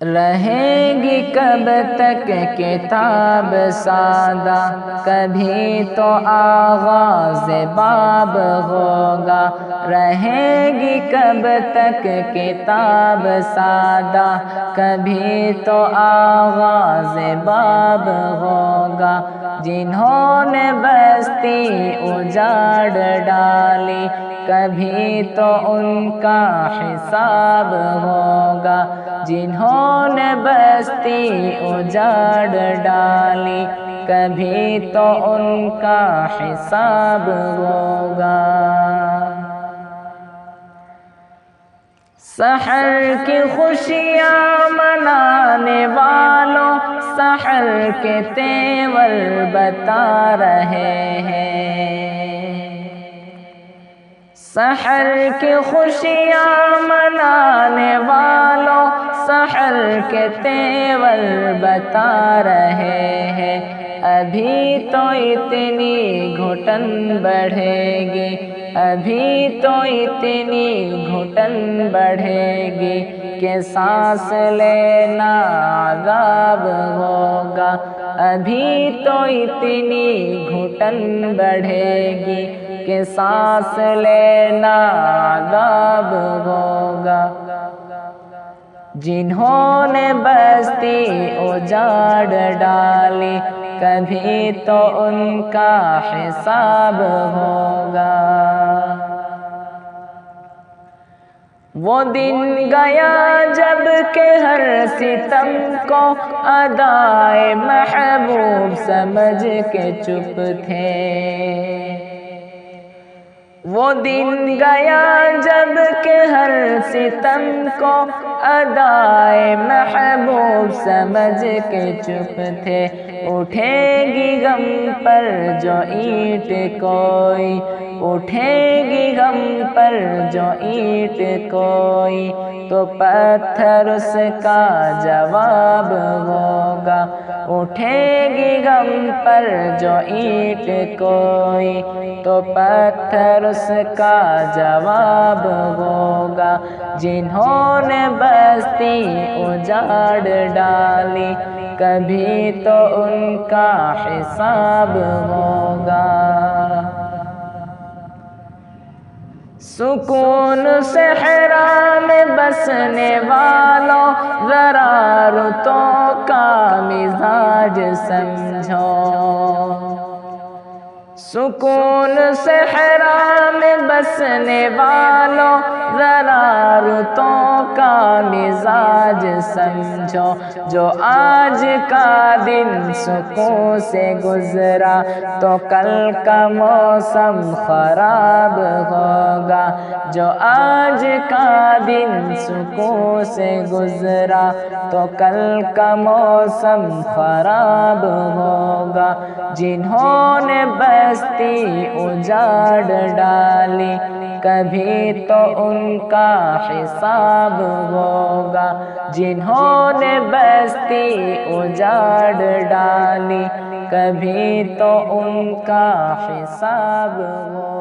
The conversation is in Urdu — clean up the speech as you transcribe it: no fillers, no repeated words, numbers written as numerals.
رہے گی کب تک کتاب سادہ، کبھی تو آغاز باب ہوگا۔ رہے گی کب تک کتاب سادہ، کبھی تو آغاز باب ہوگا۔ جنہوں نے بستی اجاڑ ڈالی، کبھی تو ان کا حساب ہوگا۔ جنہوں نے بستی اجاڑ ڈالی، کبھی تو ان کا حساب ہوگا۔ سحر کی خوشیاں منانے والوں، سحر کے تیور بتا رہے ہیں۔ سحر کی خوشیاں منانے والوں، سحر کے تیور بتا رہے ہیں۔ ابھی تو اتنی گھٹن بڑھے گی، ابھی تو اتنی گھٹن بڑھے گی کہ سانس لینا عذاب ہوگا۔ ابھی تو اتنی گھٹن بڑھے گی کہ سانس لینا عذاب ہوگا۔ جنہوں نے بستی اجاڑ ڈالی، کبھی تو ان کا حساب ہوگا۔ وہ دن گیا جب کہ ہر ستم کو ادائے محبوب سمجھ کے چپ تھے۔ وہ دن گیا جب کہ ہر ستم کو ادائے محبوب سمجھ کے چپ تھے۔ اٹھے گی غم پر جو اینٹ کوئی، اٹھے گی غم پر جو اینٹ کوئی، تو پتھر اس کا جواب ہوگا۔ اٹھے گی غم پر جو اینٹ کوئی، تو پتھر اس کا جواب ہوگا۔ جنہوں نے بستی اجاڑ ڈالی، کبھی تو ان کا حساب ہوگا۔ سکون صحرا میں بسنے والوں، ذرا رتوں کا مزاج سمجھو۔ سکون صحرا میں بسنے والوں، ذرا رتوں کا مزاج سمجھو۔ جو آج کا دن سکون سے گزرا، تو کل کا موسم خراب ہوگا۔ جو آج کا دن سکون سے گزرا، تو کل کا موسم خراب ہوگا۔ جنہوں نے بستی اجاڑ ڈالی، کبھی تو ان کا حساب ہوگا۔ جنہوں نے بستی اجاڑ ڈالی، کبھی تو ان کا حساب ہوگا۔